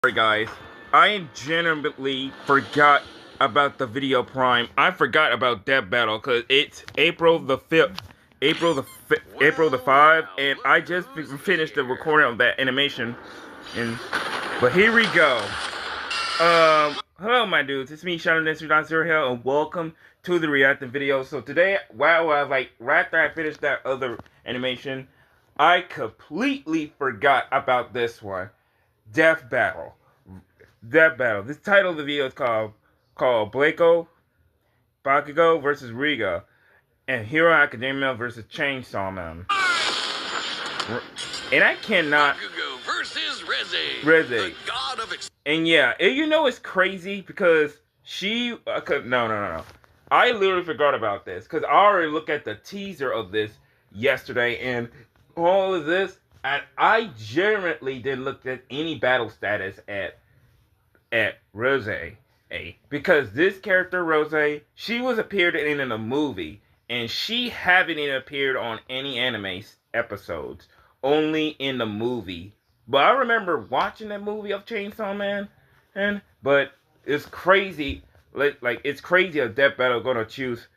Sorry guys, I legitimately forgot about the video prime. I forgot about Death Battle because it's April the 5th, April the 5th, and I just finished the recording of that animation. But here we go. Hello my dudes, it's me Shadow Hell, and welcome to the reacting video. So today, while I was right after I finished that other animation, I completely forgot about this one. Death Battle. This title of the video is called Bakugo versus Reze and Hero Academia versus Chainsaw Man. And I cannot. Bakugo versus Reze. The god of and yeah, you know it's crazy because she no. I literally forgot about this because I already looked at the teaser of this yesterday and all of this, and I generally didn't look at any battle status at Reze, because this character Reze, she was appeared in a movie, and she haven't even appeared on any anime episodes, only in the movie. But I remember watching that movie of Chainsaw Man, but it's crazy, like it's crazy a Death Battle gonna choose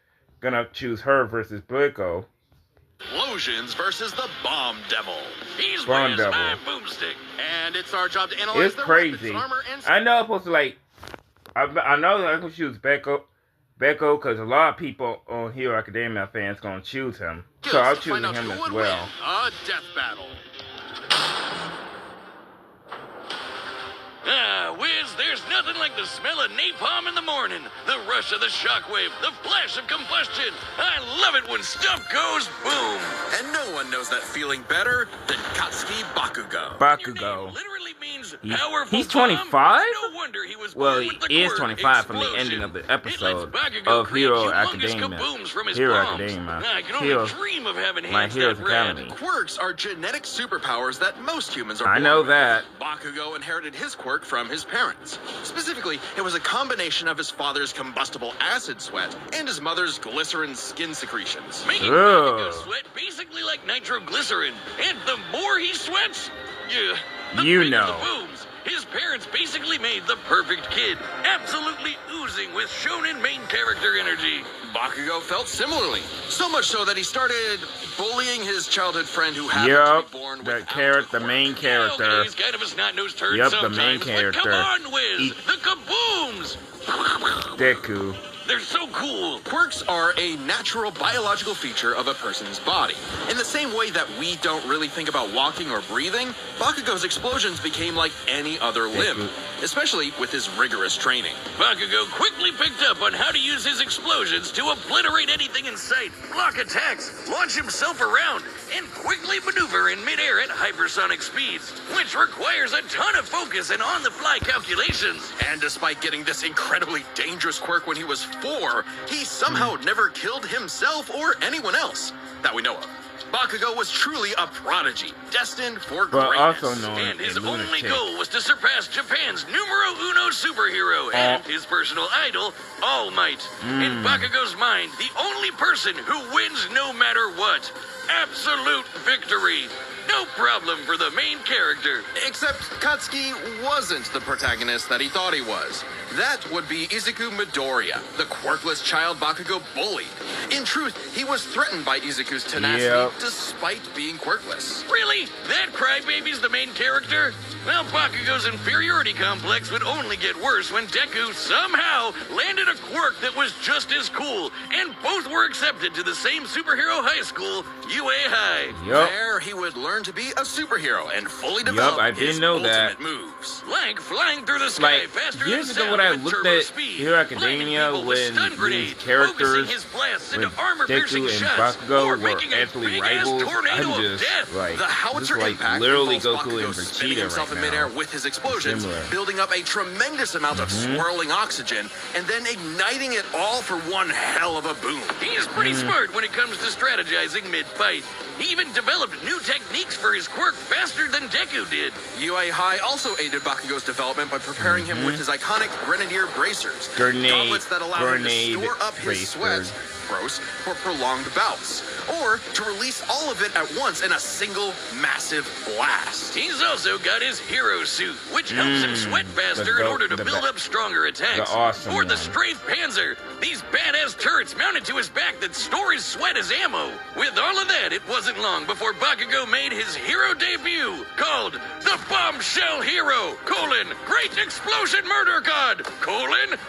her versus Bakugo. Explosions versus the Bomb Devil. He's Bomb Devil. My boomstick, and it's our job to analyze it's crazy. I know I'm supposed to I know I'm gonna choose Bakugo because a lot of people on Hero Academia fans gonna choose him, so I'll choose him as well. A death battle. Wiz, there's nothing like the smell of napalm in the morning, the rush of the shockwave, the flash of combustion. I love it when stuff goes boom. And no one knows that feeling better than Katsuki Bakugo. Bakugo. Literally means powerful. He's 25? No wonder he was well, he is 25 from the ending of the episode of Hero Academia. I can only dream of having My Hero's Academy. Quirks are genetic superpowers that most humans are I born know with. that. Bakugo inherited his quirk from his parents. Specifically, it was a combination of his father's combustible acid sweat and his mother's glycerin skin secretions, making Bakugo sweat basically like nitroglycerin. And the more he sweats, the bigger the booms. His parents basically made the perfect kid, absolutely oozing with shonen main character energy. Bakugo felt similarly, so much so that he started bullying his childhood friend who happened to be born with the main character. Okay, he's kind of a snot-nosed turd sometimes, the main character. But come on, Wiz, the kabooms! Deku. They're so cool. Quirks are a natural biological feature of a person's body. In the same way that we don't really think about walking or breathing, Bakugo's explosions became like any other limb, especially with his rigorous training. Bakugo quickly picked up on how to use his explosions to obliterate anything in sight, block attacks, launch himself around, and quickly maneuver in midair at hypersonic speeds, which requires a ton of focus and on-the-fly calculations. And despite getting this incredibly dangerous quirk when he was 4, he somehow never killed himself or anyone else that we know of. Bakugo was truly a prodigy, destined for greatness. And his only goal was to surpass Japan's numero uno superhero and his personal idol, All Might. In Bakugo's mind, the only person who wins no matter what. Absolute victory. No problem for the main character. Except Katsuki wasn't the protagonist that he thought he was. That would be Izuku Midoriya, the quirkless child Bakugo bullied. In truth, he was threatened by Izuku's tenacity despite being quirkless. Really? That crybaby's the main character? Well, Bakugo's inferiority complex would only get worse when Deku somehow landed a quirk that was just as cool, and both were accepted to the same superhero high school, UA High. There, he would learn to be a superhero and fully develop his ultimate moves. Like flying through the sky faster years ago when I looked at Hero Academia when these characters with Deku and Bakugo were actually rivals, I'm just like literally Goku and Vegeta right now. In midair with his explosions, building up a tremendous amount of swirling oxygen, and then igniting it all for one hell of a boom. He's pretty smart when it comes to strategizing mid-fight. He even developed new techniques for his quirk faster than Deku did. UA High also aided Bakugo's development by preparing him with his iconic Grenadier bracers. Gauntlets that allow him to store up his sweat gross, for prolonged bouts, or to release all of it at once in a single massive blast. He's also got his hero suit, which helps him sweat faster in order to build up stronger attacks. Or the Strafe Panzer, these badass turrets mounted to his back that store his sweat as ammo. With all of that, it wasn't long before Bakugo made his hero debut, called the Bombshell Hero, Great Explosion Murder God,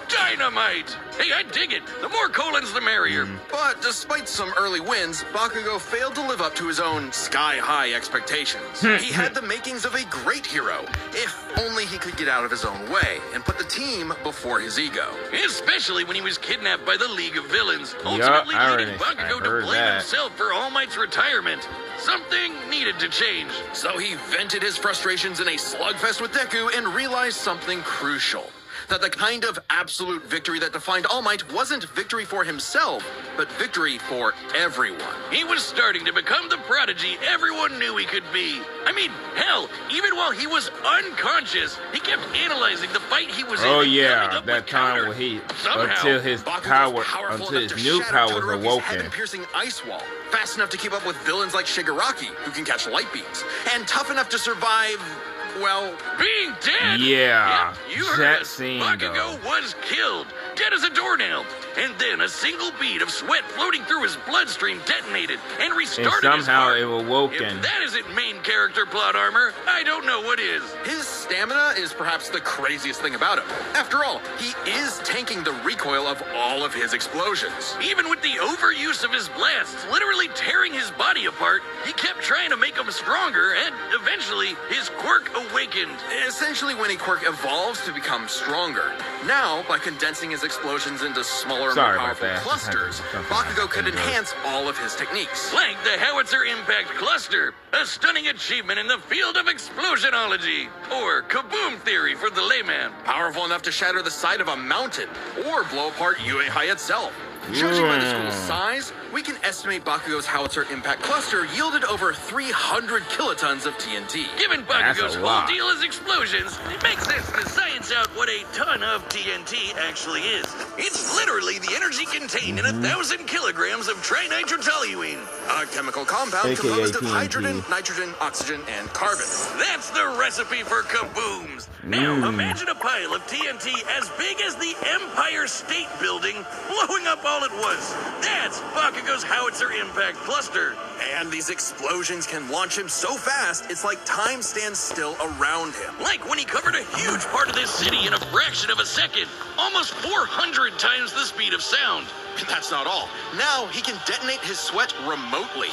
Dynamite. Hey, I dig it. The more colons, the merrier. But despite some early wins, Bakugo failed to live up to his own sky-high expectations. He had the makings of a great hero, if only he could get out of his own way and put the team before his ego. Especially when he was kidnapped by the League of Villains, ultimately leading Bakugo to blame himself for All Might's retirement. Something needed to change. So he vented his frustrations in a slugfest with Deku and realized something crucial. That the kind of absolute victory that defined All Might wasn't victory for himself, but victory for everyone. He was starting to become the prodigy everyone knew he could be. I mean, hell, even while he was unconscious, he kept analyzing the fight he was in. Oh yeah, that time when he until his new powers awoken. Head-piercing ice wall, fast enough to keep up with villains like Shigaraki, who can catch light beams, and tough enough to survive. Well, being dead. Yeah, yep, you heard that us. scene Bakugo was killed, dead as a doornail, and then a single bead of sweat floating through his bloodstream detonated and restarted and somehow his it heart. awoken. If that isn't main character plot armor, I don't know what is. His stamina is perhaps the craziest thing about him. After all, he is tanking the recoil of all of his explosions. Even with the overuse of his blasts literally tearing his body apart, he kept trying to make him stronger, and eventually his quirk awakened. Essentially, when a quirk evolves to become stronger. Now, by condensing his explosions into smaller and more powerful clusters, Bakugo could enhance all of his techniques. Like the Howitzer Impact Cluster, a stunning achievement in the field of explosionology, or kaboom theory for the layman. Powerful enough to shatter the side of a mountain, or blow apart UA itself. Judging by the school's size, we can estimate Bakugo's Howitzer Impact Cluster yielded over 300 kilotons of TNT. Given Bakugo's whole deal is explosions, it makes sense to science out what a ton of TNT actually is. It's literally the energy contained in 1,000 kilograms of trinitrotoluene, a chemical compound composed of hydrogen, nitrogen, oxygen, and carbon. That's the recipe for kabooms. Now, imagine a pile of TNT as big as the Empire State Building blowing up all at once. That's Bakugo's Howitzer Impact Cluster. And these explosions can launch him so fast, it's like time stands still around him. Like when he covered a huge part of this city in a fraction of a second, almost 400 times the speed of sound. And that's not all. Now he can detonate his sweat remotely,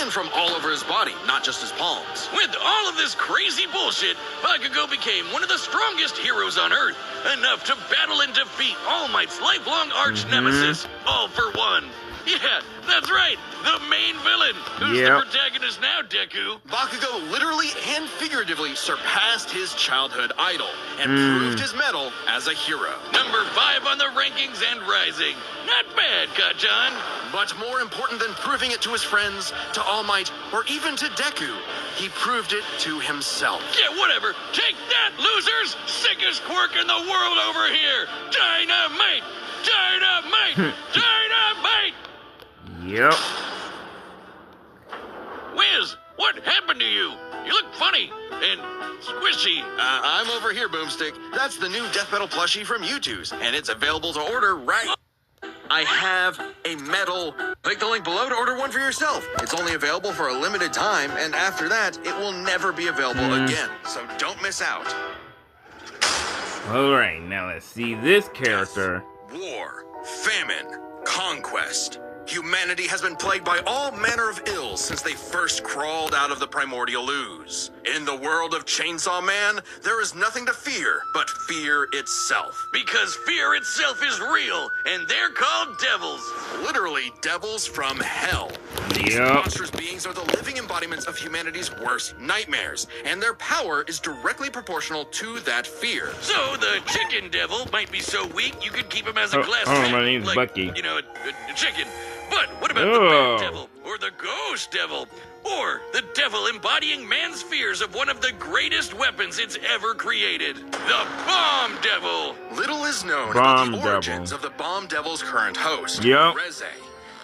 and from all over his body, not just his palms. With all of this crazy bullshit, Bakugo became one of the strongest heroes on Earth, enough to battle and defeat All Might's lifelong arch nemesis, All for One. Yeah, that's right, the main villain. Who's the protagonist now, Deku? Bakugo literally and figuratively surpassed his childhood idol and proved his mettle as a hero. Number 5 on the rankings and rising. Not bad, Kachan. But more important than proving it to his friends, to All Might, or even to Deku, he proved it to himself. Yeah, whatever. Take that, losers! Sickest quirk in the world over here! Dynamite! Dynamite! Dynamite! Yep. Wiz, what happened to you? You look funny and squishy. I'm over here, Boomstick. That's the new Death Metal plushie from U2's, and it's available to order right... I have a medal. Click the link below to order one for yourself. It's only available for a limited time, and after that, it will never be available again. So don't miss out. Alright, now let's see this character. War, famine, conquest. Humanity has been plagued by all manner of ills since they first crawled out of the primordial ooze. In the world of Chainsaw Man, there is nothing to fear but fear itself. Because fear itself is real, and they're called devils. Literally devils from hell. These monstrous beings are the living embodiments of humanity's worst nightmares, and their power is directly proportional to that fear. So the chicken devil might be so weak you could keep him as a glass pet, my name's like, Bucky. You know, a chicken. But what about the bad devil, or the ghost devil, or the devil embodying man's fears of one of the greatest weapons it's ever created, the bomb devil? Little is known about the origins of the bomb devil's current host, Reze.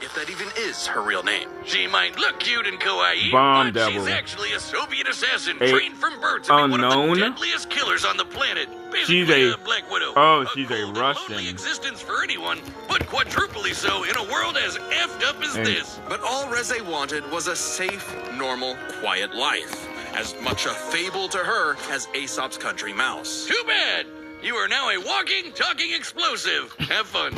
if that even is her real name. She might look cute and kawaii, Bomb but Devil. she's actually a Soviet assassin A trained from birth to be one of unknown? the deadliest killers on the planet. She's Basically a- Black Widow. oh, she's a cold and Russian. lonely existence for anyone, but quadruply so in a world as effed up as And- this. But all Reze wanted was a safe, normal, quiet life. As much a fable to her as Aesop's country mouse. Too bad. You are now a walking, talking explosive. Have fun.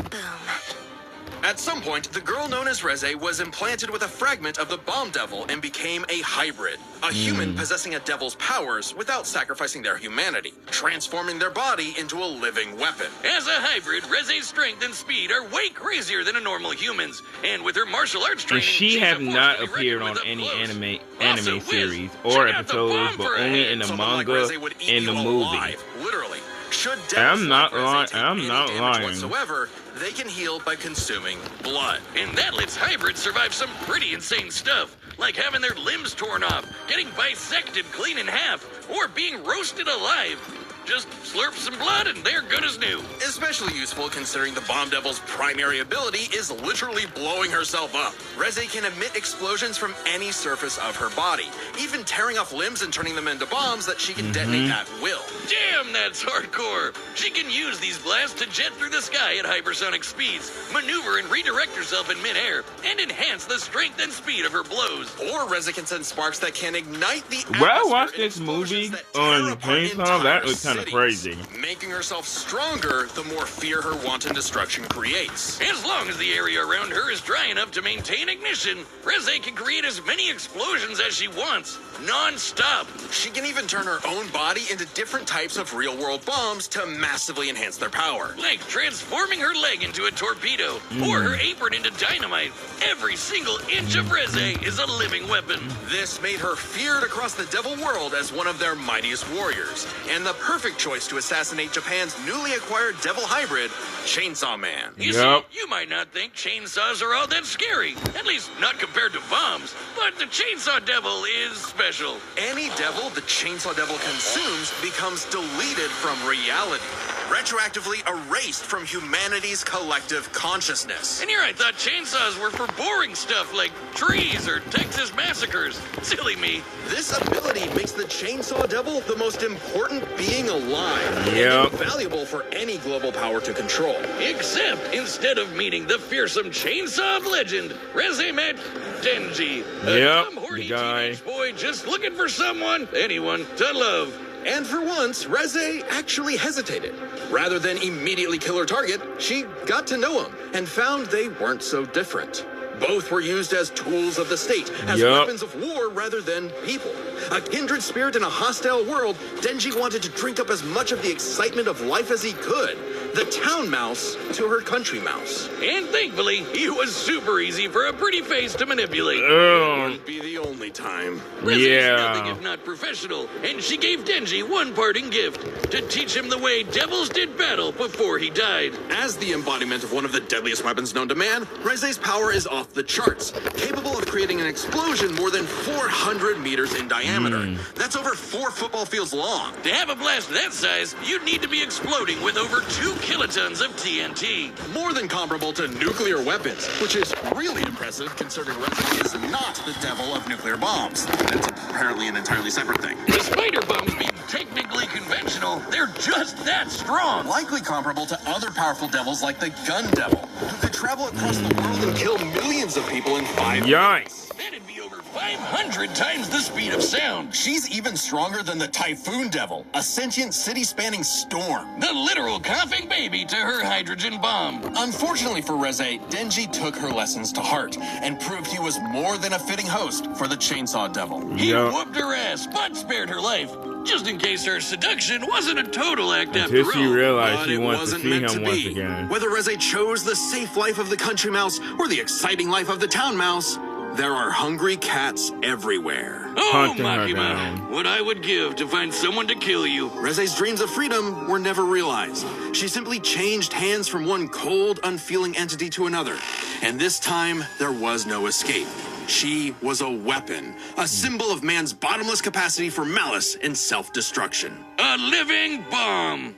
At some point, the girl known as Reze was implanted with a fragment of the bomb devil and became a hybrid. A human possessing a devil's powers without sacrificing their humanity, transforming their body into a living weapon. As a hybrid, Reze's strength and speed are way crazier than a normal human's. And with her martial arts And training, she she's have a force not to be appeared reckoned on with up any close. anime Also, Wiz, series check or out the episodes, bomb but for a only head. in the Someone like manga Reze would eat and the you movie. alive, literally. Should I'm devils not like Reze lying. take I'm any not damage lying. whatsoever, they can heal by consuming blood. And that lets hybrids survive some pretty insane stuff, like having their limbs torn off, getting bisected clean in half, or being roasted alive. Just slurp some blood and they're good as new. Especially useful considering the bomb devil's primary ability is literally blowing herself up. Reze can emit explosions from any surface of her body, even tearing off limbs and turning them into bombs that she can detonate at will. Damn, that's hardcore. She can use these blasts to jet through the sky at hypersonic speeds, maneuver and redirect herself in midair, and enhance the strength and speed of her blows. Or Reze can send sparks that can ignite the Well, I atmosphere watched in this movie explosions that tear on apart Chainsaw. entire That was kind of cities. crazy. Making herself stronger, the more fear her wanton destruction creates. As long as the area around her is dry enough to maintain ignition, Reze can create as many explosions as she wants, non-stop. She can even turn her own body into different types of real-world bombs to massively enhance their power. Like transforming her leg into a torpedo, or her apron into dynamite. Every single inch of Reze is a living weapon. This made her feared across the devil world as one of their mightiest warriors, and the perfect choice to assassinate Japan's newly acquired devil hybrid, Chainsaw Man. You Yep. see, you might not think chainsaws are all that scary, at least not compared to bombs, but the Chainsaw Devil is special. Any devil the Chainsaw Devil consumes becomes deleted from reality, retroactively erased from humanity's collective consciousness. And here I thought chainsaws were for boring stuff like trees or Texas massacres. Silly me. This ability makes the Chainsaw Devil the most important being alive, Yep. and invaluable for any global power to control. Except instead of meeting the fearsome chainsaw of legend, Reze met Denji. A Yep, dumb, horny the guy. teenage boy just looking for someone, anyone, to love. And for once, Reze actually hesitated. Rather than immediately kill her target, she got to know him and found they weren't so different. Both were used as tools of the state, as Yup. weapons of war rather than people. A kindred spirit in a hostile world, Denji wanted to drink up as much of the excitement of life as he could. The town mouse to her country mouse. And thankfully, he was super easy for a pretty face to manipulate. Wouldn't be the only time. Reze's nothing Yeah. if not professional, and she gave Denji one parting gift to teach him the way devils did battle before he died. As the embodiment of one of the deadliest weapons known to man, Reze's power is off the charts, capable of creating an explosion more than 400 meters in diameter. That's over 4 football fields long. To have a blast that size, you'd need to be exploding with over 2 kilotons of TNT. More than comparable to nuclear weapons, which is really impressive considering Reze is not the devil of nuclear bombs. That's apparently an entirely separate thing. Despite her bombs being technically conventional, they're just that strong. Likely comparable to other powerful devils like the Gun Devil, who could travel across the world and kill millions of people in 5 Yikes. That'd be over 500 times the speed of sound. She's even stronger than the Typhoon Devil, a sentient city-spanning storm. The literal coughing baby to her hydrogen bomb. Unfortunately for Reze, Denji took her lessons to heart and proved he was more than a fitting host for the Chainsaw Devil. He Yep. whooped her ass, but spared her life. Just in case her seduction wasn't a total act after Until she all. realized But she it wants to wasn't see meant him to once be. again. Whether Reze chose the safe life of the country mouse or the exciting life of the town mouse, there are hungry cats everywhere. Oh, Hunting her Makima, down. what I would give to find someone to kill you. Reze's dreams of freedom were never realized. She simply changed hands from one cold, unfeeling entity to another. And this time, there was no escape. She was a weapon, a symbol of man's bottomless capacity for malice and self-destruction. A living bomb.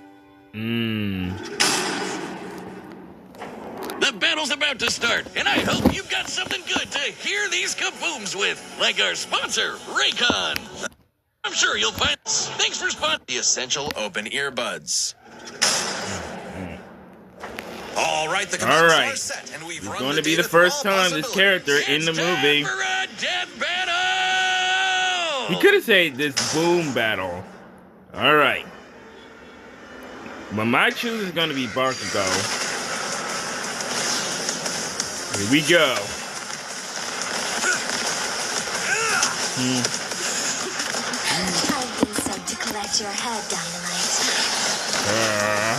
The battle's about to start, and I hope you've got something good to hear these kabooms with, like our sponsor, Raycon. I'm sure you'll find. Thanks for sponsoring the Essential Open Earbuds. All right, the commands are set, and we've it's going to be the first time this character in the movie. For a death battle! He could have said this boom battle. All right. But my choose is going to be Bakugo. Here we go. I've been sent to collect your head, Dynamite.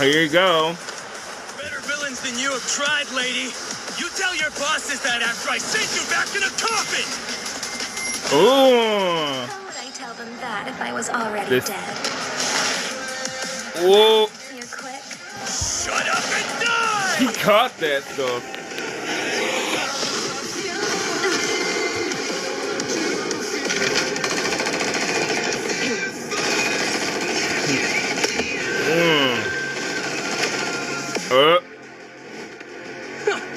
Here you go. Better villains than you have tried, lady. You tell your bosses that after I send you back in a coffin! Ooh. How would I tell them that if I was already dead? Whoa. You're quick. Shut up and die! He caught that stuff. Oh,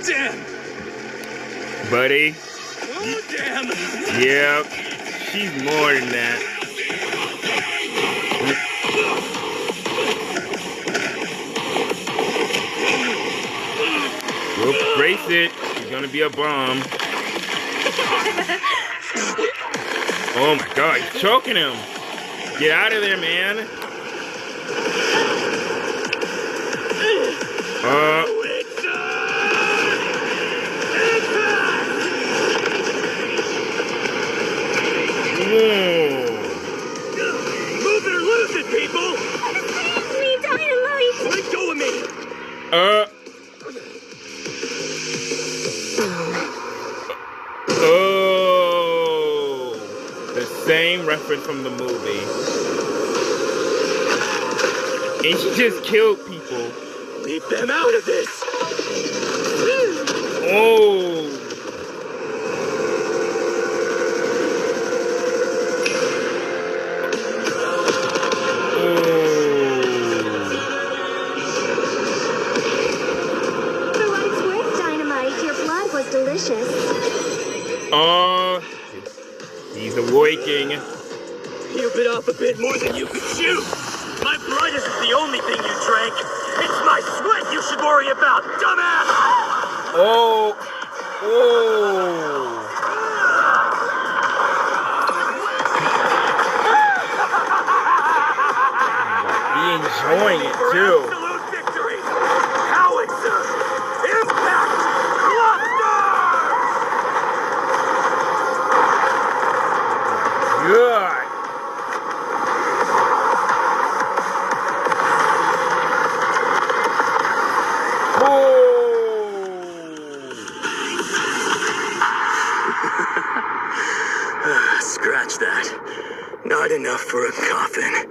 damn! Buddy. Oh, damn! Yep. She's more than that. Whoop, brace it. It's gonna be a bomb. Oh my god, he's choking him. Get out of there, man. Move it or lose it, people! Save me, Dynamite! Let go of me! Oh, the same reference from the movie. And she just killed people. Leave them out of this! Oh. For what it's worth, Dynamite, your blood was delicious. He's awaking. You bit off a bit more than you could chew! My blood isn't the only thing you drank! It's my sweat you should worry about, dumbass! Oh. He enjoying it too. Absolute victory! Howitzer! Impact! Cluster! Good. Scratch that. Not enough for a coffin.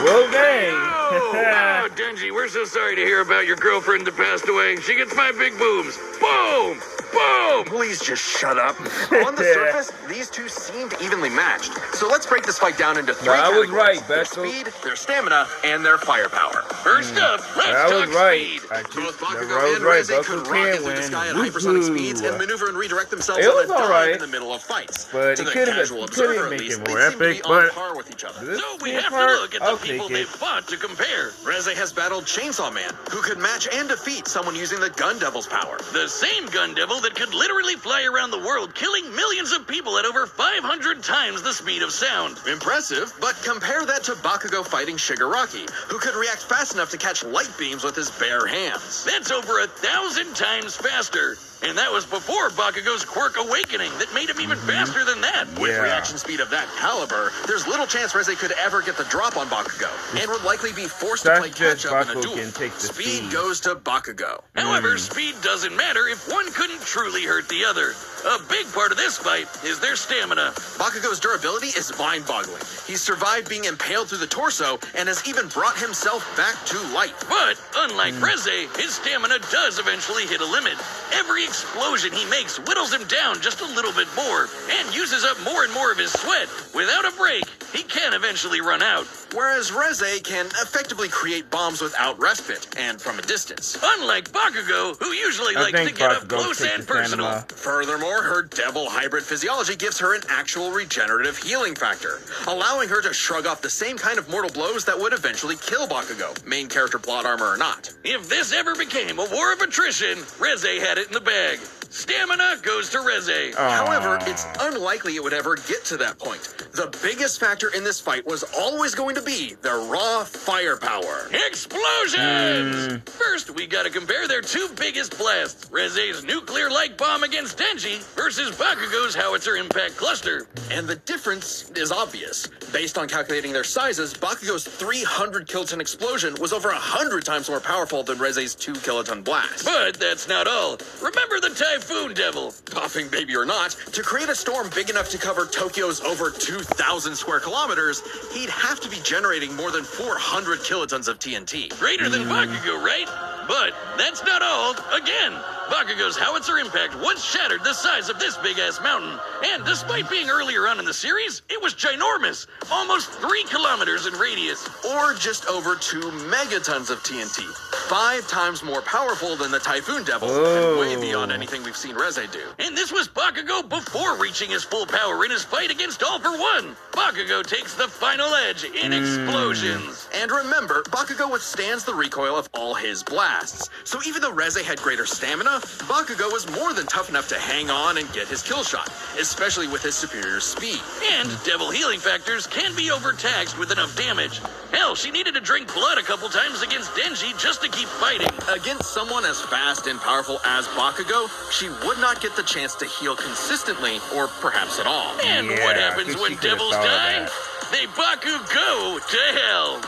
Well, dang. Oh, Denji, we're so sorry to hear about your girlfriend that passed away. She gets my big boobs. Boom! Boom! Please just shut up. On the surface, these two seemed evenly matched. So let's break this fight down into three I was categories. right, Their Bethel. speed, their stamina, and their firepower. First up, let's I talk was right. speed. Both I Bakugo was and right. Reze could Bakugo rocket can through the win. sky at hypersonic speeds and Woohoo. maneuver and redirect themselves It on was a all dime right. in the middle of fights. But to it the could've- casual it could've observer, at made least, it they more seem to epic, be on but par with each other. this So we part, have to look at the I'll people take they it. fought to compare. Reze has battled Chainsaw Man, who could match and defeat someone using the Gun Devil's power. The same gun devil that could literally fly around the world, killing millions of people at over 500 times the speed of sound. Impressive, but compare that to Bakugo fighting Shigaraki, who could react fast enough to catch light beams with his bare hands. That's over 1,000 times faster. And that was before Bakugo's quirk awakening that made him even faster than that. With Yeah. reaction speed of that caliber, there's little chance Reze could ever get the drop on Bakugo, and would likely be forced to That's play just catch-up in a Bakugo duel. can take the speed. Goes to Bakugo. However, speed doesn't matter if one couldn't truly hurt the other. A big part of this fight is their stamina. Bakugo's durability is mind-boggling. He's survived being impaled through the torso, and has even brought himself back to life. But, unlike Reze, his stamina does eventually hit a limit. Every explosion he makes whittles him down just a little bit more, and uses up more and more of his sweat. Without a break, he can eventually run out. Whereas Reze can effectively create bombs without respite and from a distance. Unlike Bakugo, who usually likes to get up close and personal. Furthermore, her devil hybrid physiology gives her an actual regenerative healing factor, allowing her to shrug off the same kind of mortal blows that would eventually kill Bakugo, main character plot armor or not. If this ever became a war of attrition, Reze had it in the bag. Stamina goes to Reze. However, it's unlikely it would ever get to that point. The biggest factor in this fight was always going to be their raw firepower. Explosions! First, we gotta compare their two biggest blasts. Reze's nuclear-like bomb against Denji versus Bakugo's howitzer impact cluster. And the difference is obvious. Based on calculating their sizes, Bakugo's 300 kiloton explosion was over 100 times more powerful than Reze's 2 kiloton blast. But that's not all. Remember the Typhoon Devil? Puffing baby or not, to create a storm big enough to cover Tokyo's over 2,000 square kilometers, he'd have to be generating more than 400 kilotons of TNT. Greater than Bakugo, right? But that's not all. Again, Bakugo's howitzer impact once shattered the size of this big-ass mountain. And despite being earlier on in the series, it was ginormous. Almost 3 kilometers in radius. Or just over 2 megatons of TNT. 5 times more powerful than the Typhoon Devil, and way beyond anything we've seen Reze do. And this was Bakugo before reaching his full power in his fight against All For One. Bakugo takes the final edge in explosions. And remember, Bakugo withstands the recoil of all his blasts. So even though Reze had greater stamina, Bakugo was more than tough enough to hang on and get his kill shot, especially with his superior speed. And devil healing factors can be overtaxed with enough damage. Hell, she needed to drink blood a couple times against Denji just to keep fighting. Against someone as fast and powerful as Bakugo, she would not get the chance to heal consistently, or perhaps at all. And what happens when devils die? They Bakugo to hell.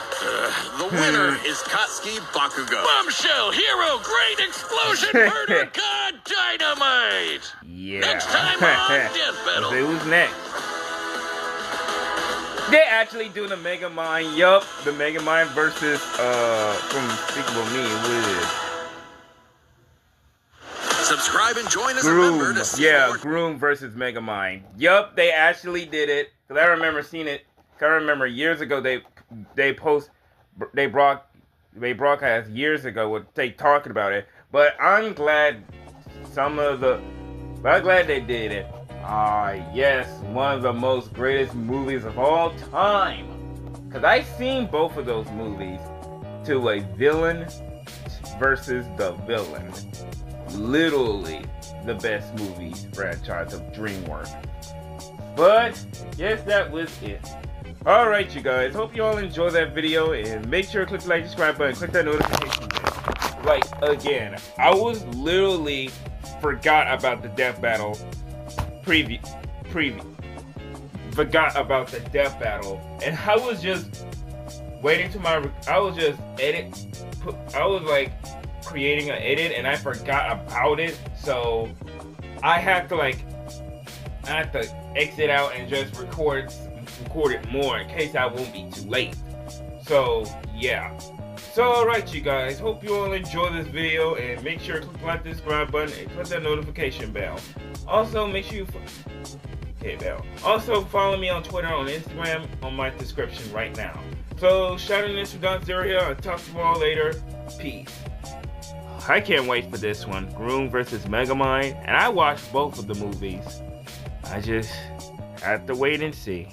The winner is Katsuki Bakugo. Bombshell, hero, great explosion, murder, god, dynamite. Yeah. Next time on Death Battle. Let's see who's next. They actually do the Mega Mind. Yup, the Mega Mind versus from Unspeakable Me with Subscribe and join us. Remember to see more. Groom versus Mega Mind. Yup, they actually did it. Cause I remember seeing it. I remember years ago they broadcast years ago what they talking about it. But I'm glad they did it. Yes, one of the most greatest movies of all time. Cause I seen both of those movies to a villain versus the villain. Literally the best movie franchise of DreamWorks. But yes, that was it. Alright you guys, hope you all enjoyed that video and make sure to click the like, subscribe button, click that notification bell. Like again, I was literally forgot about the death battle forgot about the death battle, and I was just waiting to I was like creating an edit and I forgot about it, so I have to exit out and just record it more in case I won't be too late. So yeah. So alright you guys, hope you all enjoy this video and make sure to click the subscribe button and click that notification bell. Also make sure you Also follow me on Twitter, on Instagram, on my description right now. So Shining this from Don Zero here. I'll talk to you all later. Peace. I can't wait for this one. Groom versus Megamind. And I watched both of the movies. I just have to wait and see.